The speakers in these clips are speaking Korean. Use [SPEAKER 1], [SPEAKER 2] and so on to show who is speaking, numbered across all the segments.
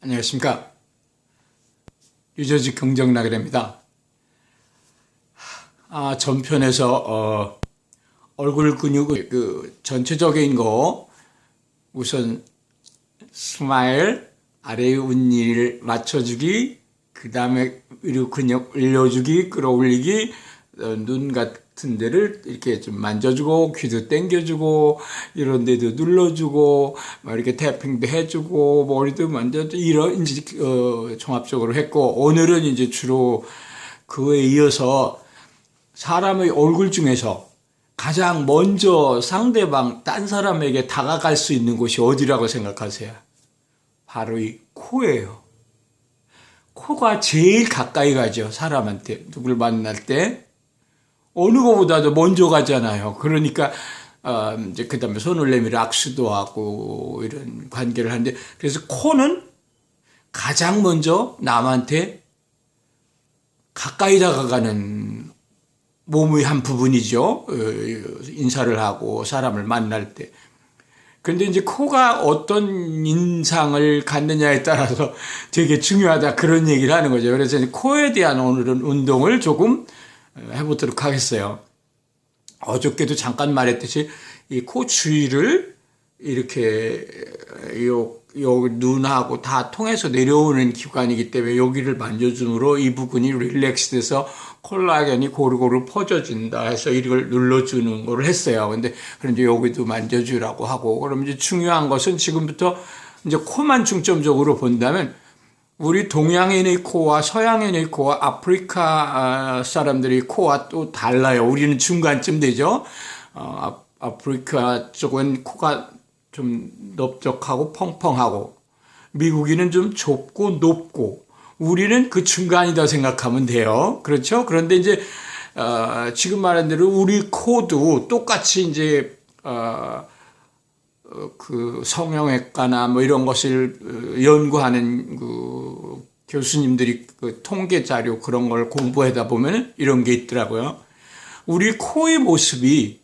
[SPEAKER 1] 안녕하십니까. 유저지 긍정나그래입니다. 전편에서 얼굴 근육 전체적인 거 우선 스마일, 아래의 운니를 맞춰주기, 그 다음에 위로 근육 올려주기, 끌어올리기, 눈 같은 데를 이렇게 좀 만져주고, 귀도 당겨주고, 이런 데도 눌러주고, 이렇게 태핑도 해주고, 머리도 만져주고, 이런, 이제, 종합적으로 했고, 오늘은 이제 주로 그에 이어서 사람의 얼굴 중에서 가장 먼저 상대방, 딴 사람에게 다가갈 수 있는 곳이 어디라고 생각하세요? 바로 이 코예요. 코가 제일 가까이 가죠. 사람한테. 누굴 만날 때. 어느 것보다도 먼저 가잖아요. 그러니까, 이제 그 다음에 손을 내밀어 악수도 하고 이런 관계를 하는데, 그래서 코는 가장 먼저 남한테 가까이 다가가는 몸의 한 부분이죠. 인사를 하고 사람을 만날 때. 근데 이제 코가 어떤 인상을 갖느냐에 따라서 되게 중요하다 그런 얘기를 하는 거죠. 그래서 이제 코에 대한 오늘은 운동을 조금 해보도록 하겠어요. 어저께도 잠깐 말했듯이 이 코 주위를 이렇게 요 눈하고 다 통해서 내려오는 기관이기 때문에 여기를 만져줌으로 이 부분이 릴렉스 돼서 콜라겐이 고루고루 퍼져진다 해서 이걸 눌러주는 걸 했어요. 근데 그런데 여기도 만져주라고 하고, 그럼 이제 중요한 것은 지금부터 이제 코만 중점적으로 본다면 우리 동양인의 코와 서양인의 코와 아프리카 사람들의 코와 또 달라요. 우리는 중간쯤 되죠. 아프리카 쪽은 코가 좀 넓적하고 펑펑하고, 미국인은 좀 좁고 높고, 우리는 그 중간이다 생각하면 돼요. 그렇죠? 그런데 이제, 지금 말한 대로 우리 코도 똑같이 이제, 그 성형외과나 뭐 이런 것을 연구하는 그 교수님들이 그 통계 자료 그런 걸 공부하다 보면 이런 게 있더라고요. 우리 코의 모습이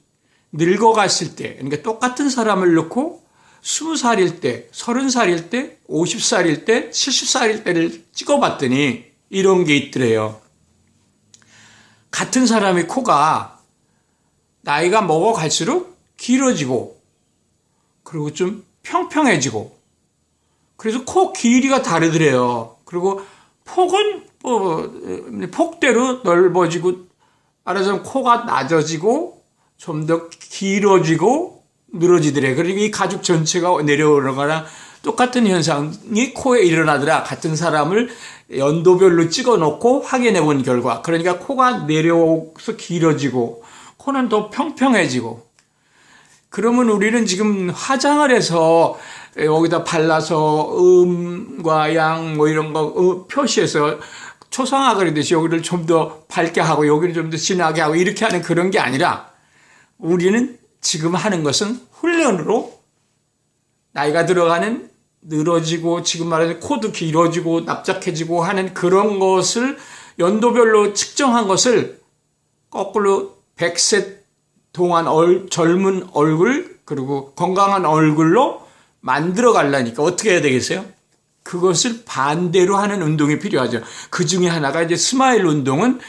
[SPEAKER 1] 늙어갔을 때, 그러니까 똑같은 사람을 놓고 20살일 때, 30살일 때, 50살일 때, 70살일 때를 찍어봤더니 이런 게 있더래요. 같은 사람의 코가 나이가 먹어갈수록 길어지고, 그리고 좀 평평해지고, 그래서 코 길이가 다르더래요. 그리고 폭은 폭대로 넓어지고, 말하자면 코가 낮아지고 좀 더 길어지고 늘어지더래. 그러니까 이 가죽 전체가 내려오거나 똑같은 현상이 코에 일어나더라. 같은 사람을 연도별로 찍어놓고 확인해 본 결과. 그러니까 코가 내려서 길어지고 코는 더 평평해지고. 그러면 우리는 지금 화장을 해서 여기다 발라서 음과 양 뭐 이런 거 표시해서 초상화 그리듯이 여기를 좀 더 밝게 하고 여기를 좀 더 진하게 하고 이렇게 하는 그런 게 아니라, 우리는 지금 하는 것은 훈련으로 나이가 들어가는 늘어지고 지금 말하는 코도 길어지고 납작해지고 하는 그런 것을 연도별로 측정한 것을 거꾸로 100세 동안 젊은 얼굴 그리고 건강한 얼굴로 만들어 가려니까 어떻게 해야 되겠어요? 그것을 반대로 하는 운동이 필요하죠. 그 중에 하나가 이제 스마일 운동은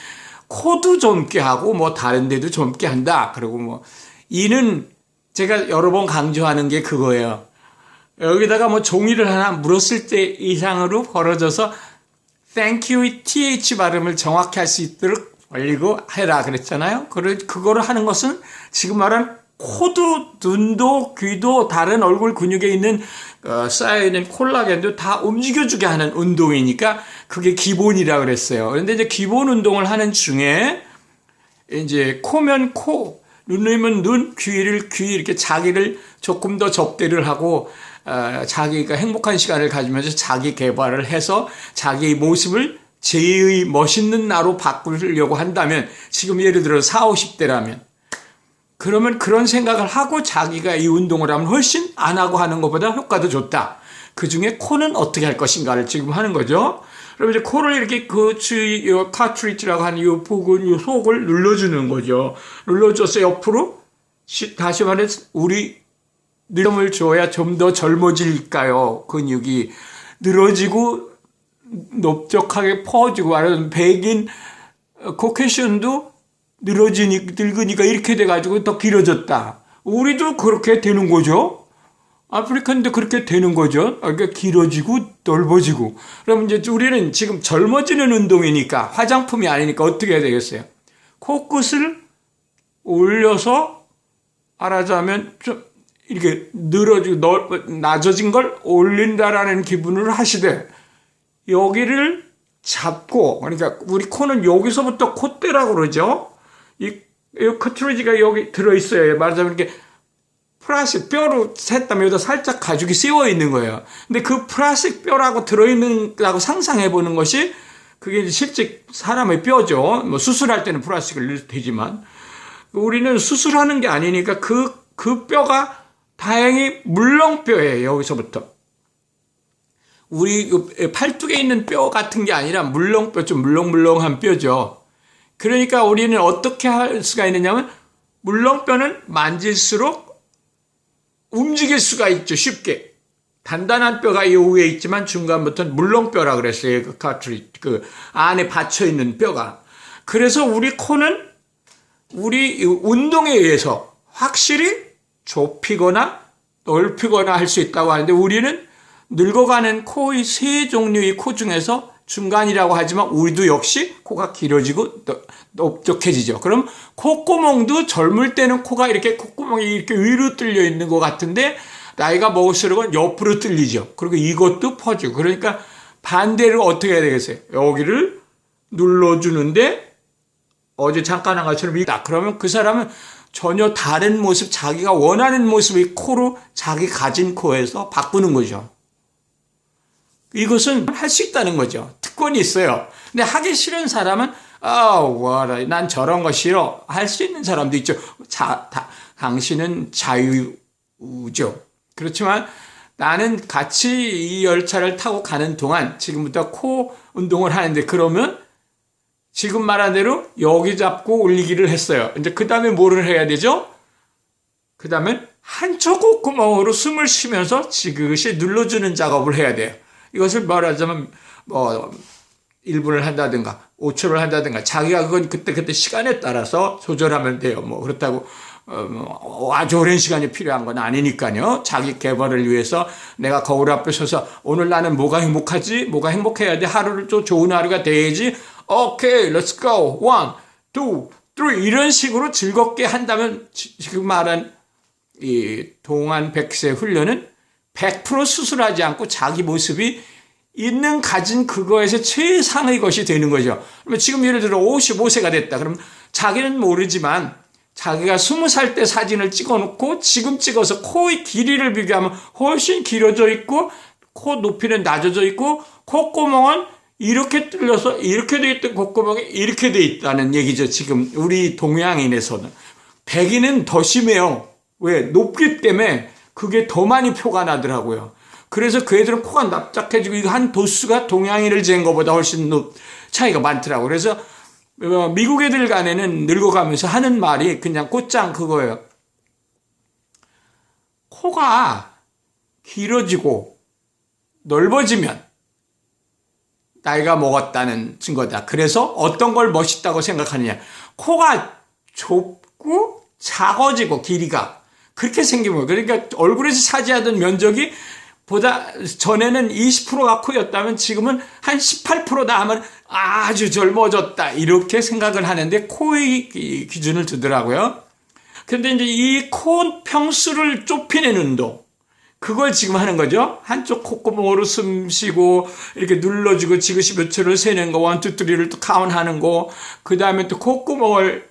[SPEAKER 1] 코도 젊게 하고 뭐 다른 데도 젊게 한다. 그리고 뭐 이는 제가 여러 번 강조하는 게 그거예요. 여기다가 뭐 종이를 하나 물었을 때 이상으로 벌어져서 thank you의 th 발음을 정확히 할 수 있도록 벌리고 해라 그랬잖아요. 그거를 하는 것은 지금 말한 코도 눈도 귀도 다른 얼굴 근육에 있는 쌓여있는 콜라겐도 다 움직여주게 하는 운동이니까 그게 기본이라 그랬어요. 그런데 이제 기본 운동을 하는 중에 이제 코면 코, 눈이면 눈, 귀를 귀 이렇게 자기를 조금 더 접대를 하고 자기가 행복한 시간을 가지면서 자기 개발을 해서 자기의 모습을 제의 멋있는 나로 바꾸려고 한다면, 지금 예를 들어 40, 50대라면 그러면 그런 생각을 하고 자기가 이 운동을 하면 훨씬 안 하고 하는 것보다 효과도 좋다. 그 중에 코는 어떻게 할 것인가를 지금 하는 거죠. 그럼 이제 코를 이렇게 그 주위, 요 카트리지라고 하는 요 부분, 요 속을 눌러주는 거죠. 눌러줘서 옆으로, 다시 말해서 우리 느낌을 줘야 좀 더 젊어질까요? 근육이. 늘어지고 넓적하게 퍼지고, 말하자면 백인 코케이션도 늙으니까 이렇게 돼가지고 더 길어졌다. 우리도 그렇게 되는 거죠. 아프리카인도 그렇게 되는 거죠. 그러니까 길어지고 넓어지고. 그럼 이제 우리는 지금 젊어지는 운동이니까, 화장품이 아니니까 어떻게 해야 되겠어요? 코끝을 올려서, 말하자면 좀 이렇게 늘어지고 낮아진 걸 올린다라는 기분을 하시되, 여기를 잡고, 그러니까 우리 코는 여기서부터 콧대라고 그러죠. 이 커트리지가 여기 들어있어요. 말하자면 이렇게 플라스틱 뼈로 샜다면 여기다 살짝 가죽이 씌워 있는 거예요. 근데 그 플라스틱 뼈라고 들어있는다고 상상해 보는 것이, 그게 실제 사람의 뼈죠. 뭐 수술할 때는 플라스틱을 넣어도 되지만, 우리는 수술하는 게 아니니까 그 뼈가 다행히 물렁뼈예요. 여기서부터. 우리 팔뚝에 있는 뼈 같은 게 아니라 물렁뼈, 좀 물렁물렁한 뼈죠. 그러니까 우리는 어떻게 할 수가 있느냐면, 물렁뼈는 만질수록 움직일 수가 있죠. 쉽게. 단단한 뼈가 이 위에 있지만 중간부터는 물렁뼈라 그랬어요. 그 안에 받쳐 있는 뼈가. 그래서 우리 코는 우리 운동에 의해서 확실히 좁히거나 넓히거나 할 수 있다고 하는데, 우리는 늙어가는 코의 세 종류의 코 중에서 중간이라고 하지만 우리도 역시 코가 길어지고 넓적해지죠. 그럼 콧구멍도 젊을 때는 코가 이렇게 콧구멍이 이렇게 위로 뚫려 있는 것 같은데, 나이가 먹을수록은 옆으로 뚫리죠. 그리고 이것도 퍼지고. 그러니까 반대로 어떻게 해야 되겠어요? 여기를 눌러주는데, 어제 잠깐 한 것처럼 있다. 그러면 그 사람은 전혀 다른 모습, 자기가 원하는 모습의 코로 자기 가진 코에서 바꾸는 거죠. 이것은 할 수 있다는 거죠. 특권이 있어요. 근데 하기 싫은 사람은, 난 저런 거 싫어. 할 수 있는 사람도 있죠. 당신은 자유죠. 그렇지만 나는 같이 이 열차를 타고 가는 동안 지금부터 코 운동을 하는데, 그러면 지금 말한 대로 여기 잡고 올리기를 했어요. 이제 그 다음에 뭐를 해야 되죠? 그 다음엔 한쪽 콧구멍으로 숨을 쉬면서 지그시 눌러주는 작업을 해야 돼요. 이것을 말하자면 1분을 한다든가 5초를 한다든가, 자기가 그건 그때 시간에 따라서 조절하면 돼요. 그렇다고 아주 오랜 시간이 필요한 건 아니니까요. 자기 개발을 위해서 내가 거울 앞에 서서 오늘 나는 뭐가 행복하지? 뭐가 행복해야 돼? 하루를 또 좋은 하루가 돼야지. 오케이, let's go. 1, 2, 3 이런 식으로 즐겁게 한다면, 지금 말한 이 동안 100세 훈련은 100% 수술하지 않고 자기 모습이 있는 가진 그거에서 최상의 것이 되는 거죠. 그러면 지금 예를 들어 55세가 됐다. 그럼 자기는 모르지만 자기가 20살 때 사진을 찍어놓고 지금 찍어서 코의 길이를 비교하면 훨씬 길어져 있고, 코 높이는 낮아져 있고, 콧구멍은 이렇게 뚫려서 이렇게 돼 있던 콧구멍이 이렇게 돼 있다는 얘기죠. 지금 우리 동양인에서는. 백인은 더 심해요. 왜? 높기 때문에 그게 더 많이 표가 나더라고요. 그래서 그 애들은 코가 납작해지고, 이거 한 도수가 동양인을 잰 것보다 훨씬 차이가 많더라고요. 그래서 미국 애들 간에는 늙어가면서 하는 말이 그냥 곧장 그거예요. 코가 길어지고 넓어지면 나이가 먹었다는 증거다. 그래서 어떤 걸 멋있다고 생각하느냐. 코가 좁고 작아지고 길이가 그렇게 생기면, 그러니까 얼굴에서 차지하던 면적이 보다 전에는 20%가 코였다면 지금은 한 18%다 하면 아주 젊어졌다, 이렇게 생각을 하는데 코의 기준을 두더라고요. 그런데 이제 이 코 평수를 좁히는 운동, 그걸 지금 하는 거죠. 한쪽 콧구멍으로 숨 쉬고 이렇게 눌러주고 지그시 몇 초를 세는 거, 1, 2, 3를 또 카운트하는 거, 그 다음에 또 콧구멍을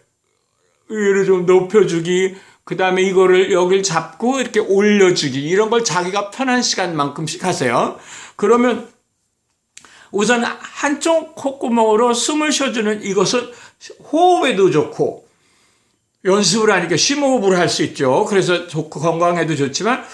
[SPEAKER 1] 위로 좀 높여주기, 그 다음에 이거를 여길 잡고 이렇게 올려주기, 이런 걸 자기가 편한 시간만큼씩 하세요. 그러면 우선 한쪽 콧구멍으로 숨을 쉬어주는 이것은 호흡에도 좋고, 연습을 하니까 심호흡을 할 수 있죠. 그래서 좋고 건강에도 좋지만,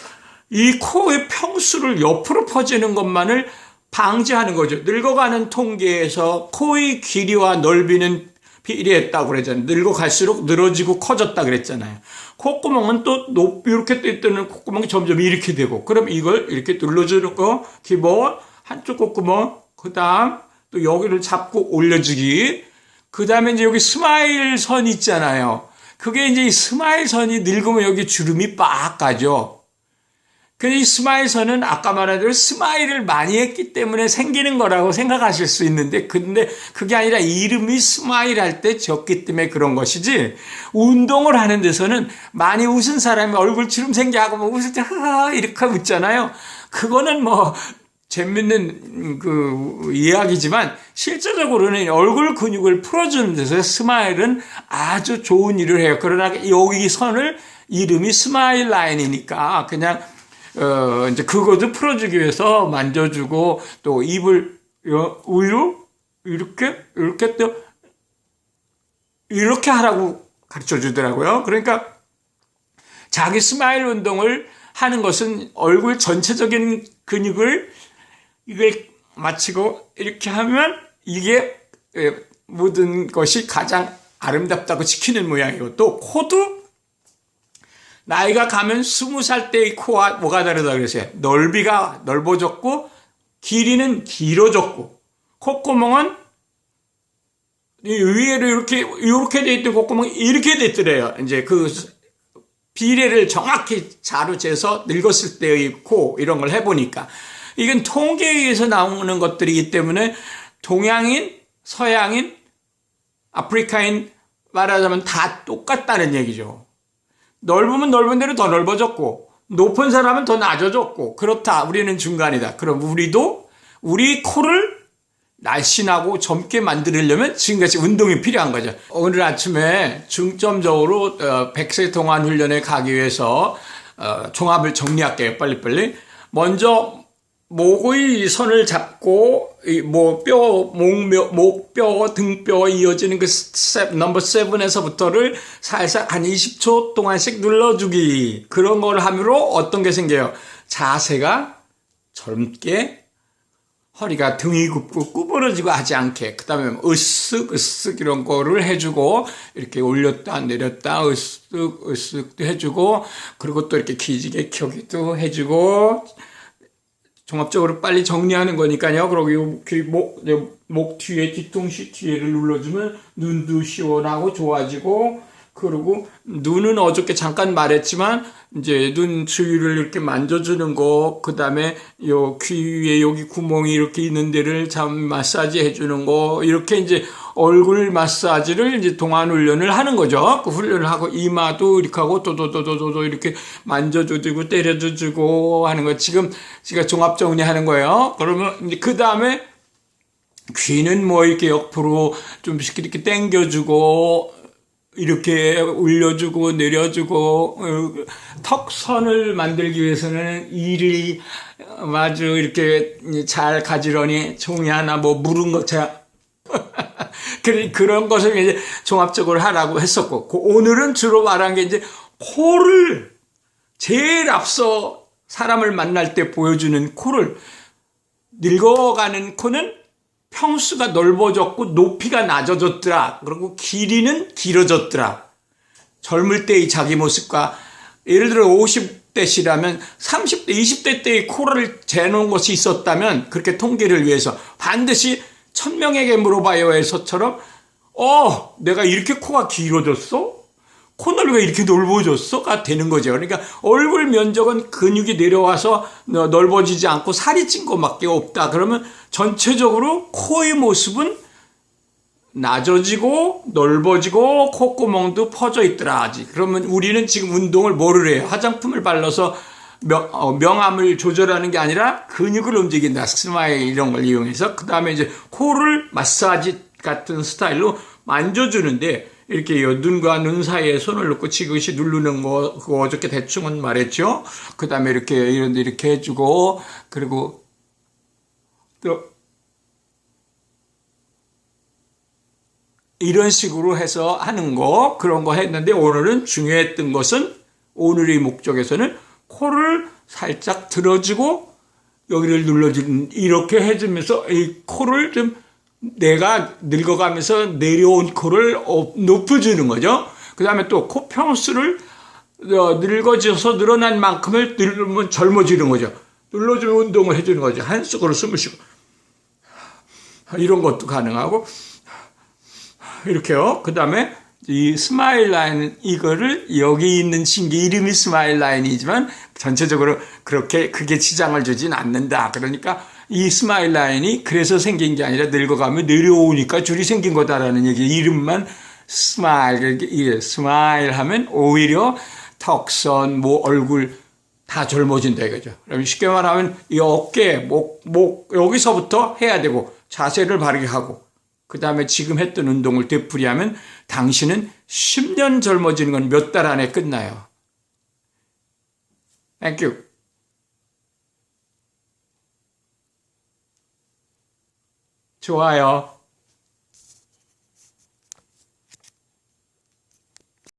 [SPEAKER 1] 이 코의 평수를 옆으로 퍼지는 것만을 방지하는 거죠. 늙어가는 통계에서 코의 길이와 넓이는 비례했다고 그랬잖아요. 늙어갈수록 늘어지고 커졌다 그랬잖아요. 콧구멍은 또 높이 이렇게 뜨는 콧구멍이 점점 이렇게 되고, 그럼 이걸 이렇게 눌러주는 거 기본 한쪽 콧구멍, 그 다음 또 여기를 잡고 올려주기, 그 다음에 이제 여기 스마일 선 있잖아요. 그게 이제 이 스마일 선이 늙으면 여기 주름이 빡 가죠. 이 스마일 선은 아까 말한 대로 스마일을 많이 했기 때문에 생기는 거라고 생각하실 수 있는데, 근데 그게 아니라 이름이 스마일 할 때 적기 때문에 그런 것이지, 운동을 하는 데서는 많이 웃은 사람이 얼굴 주름 생겨하고 뭐 웃을 때 하하 이렇게 웃잖아요. 그거는 뭐 재밌는 그 이야기지만 실제적으로는 얼굴 근육을 풀어주는 데서 스마일은 아주 좋은 일을 해요. 그러나 여기 선을 이름이 스마일 라인이니까 그냥 이제 그것도 풀어주기 위해서 만져주고, 또 입을 위로 이렇게 또 이렇게 하라고 가르쳐 주더라고요. 그러니까 자기 스마일 운동을 하는 것은 얼굴 전체적인 근육을 이걸 마치고 이렇게 하면 이게 모든 것이 가장 아름답다고 지키는 모양이고, 또 코도 나이가 가면 20살 때의 코와 뭐가 다르다 그랬어요. 넓이가 넓어졌고 길이는 길어졌고, 콧구멍은 위에로 이렇게 돼 있던 콧구멍이 이렇게 됐더래요. 이제 그 비례를 정확히 자로 재서 늙었을 때의 코 이런 걸 해보니까 이건 통계에 의해서 나오는 것들이기 때문에 동양인, 서양인, 아프리카인 말하자면 다 똑같다는 얘기죠. 넓으면 넓은 대로 더 넓어졌고, 높은 사람은 더 낮아졌고, 그렇다. 우리는 중간이다. 그럼 우리도 우리 코를 날씬하고 젊게 만들려면 지금같이 운동이 필요한 거죠. 오늘 아침에 중점적으로 100세 동안 훈련에 가기 위해서 종합을 정리할게요. 빨리빨리. 먼저 목의 선을 잡고 목뼈, 등뼈 이어지는 그 넘버 7에서부터를 살살 한 20초 동안씩 눌러주기. 그런 걸 함으로 어떤 게 생겨요? 자세가 젊게, 허리가 등이 굽고 구부러지고 하지 않게, 그 다음에 으쓱 이런 거를 해주고, 이렇게 올렸다 내렸다 으쓱 해주고, 그리고 또 이렇게 기지개 켜기도 해주고, 종합적으로 빨리 정리하는 거니까요. 그리고 목 뒤에, 뒤통수 뒤에를 눌러주면 눈도 시원하고 좋아지고, 그리고 눈은 어저께 잠깐 말했지만 이제 눈 주위를 이렇게 만져주는 거, 그 다음에 요 귀 위에 여기 구멍이 이렇게 있는 데를 마사지 해주는 거, 이렇게 이제 얼굴 마사지를 이제 동안 훈련을 하는 거죠. 그 훈련을 하고 이마도 이렇게 하고 도도도도도 이렇게 만져주고 때려주고 하는 거. 지금 제가 종합 정리하는 거예요. 그러면 그 다음에 귀는 뭐 이렇게 옆으로 좀씩 이렇게 당겨주고, 이렇게 올려주고 내려주고, 턱선을 만들기 위해서는 이를 아주 이렇게 잘 가지런히 종이 하나 뭐 물은 것처럼 그런 것을 이제 종합적으로 하라고 했었고, 오늘은 주로 말한 게 이제 코를 제일 앞서 사람을 만날 때 보여주는 코를, 늙어가는 코는 평수가 넓어졌고 높이가 낮아졌더라. 그리고 길이는 길어졌더라. 젊을 때의 자기 모습과, 예를 들어 50대시라면 30대, 20대 때의 코를 재놓은 것이 있었다면, 그렇게 통계를 위해서 반드시 1000명에게 물어봐요 해서처럼 내가 이렇게 코가 길어졌어? 코 넓이가 이렇게 넓어졌어?가 되는 거죠. 그러니까 얼굴 면적은 근육이 내려와서 넓어지지 않고 살이 찐 것밖에 없다. 그러면 전체적으로 코의 모습은 낮아지고 넓어지고 콧구멍도 퍼져 있더라. 그러면 우리는 지금 운동을 뭐를 해요? 화장품을 발라서 명암을 조절하는 게 아니라 근육을 움직인다. 스마일 이런 걸 이용해서. 그 다음에 이제 코를 마사지 같은 스타일로 만져주는데, 이렇게 눈과 눈 사이에 손을 넣고 지그시 누르는 거, 그거 어저께 대충은 말했죠. 그 다음에 이렇게 해주고, 그리고 또 이런 식으로 해서 하는 거, 그런 거 했는데, 오늘은 중요했던 것은, 오늘의 목적에서는 코를 살짝 들어주고 여기를 눌러주는, 이렇게 해주면서 이 코를 좀, 내가 늙어가면서 내려온 코를 높여주는 거죠. 그 다음에 또 코 평수를 늙어져서 늘어난 만큼을 누르면 젊어지는 거죠. 눌러주면 운동을 해주는 거죠. 한쪽으로 숨을 쉬고. 이런 것도 가능하고, 이렇게요. 그 다음에 이 스마일 라인, 이거를 여기 있는 신기 이름이 스마일 라인이지만 전체적으로 그게 지장을 주진 않는다. 그러니까 이 스마일 라인이 그래서 생긴 게 아니라 늙어가면 내려오니까 줄이 생긴 거다라는 얘기. 이름만 스마일 하면 오히려 턱선, 얼굴 다 젊어진다 이거죠. 그럼 쉽게 말하면 이 어깨, 목 여기서부터 해야 되고 자세를 바르게 하고 그 다음에 지금 했던 운동을 되풀이하면 당신은 10년 젊어지는 건 몇 달 안에 끝나요. Thank you. 좋아요.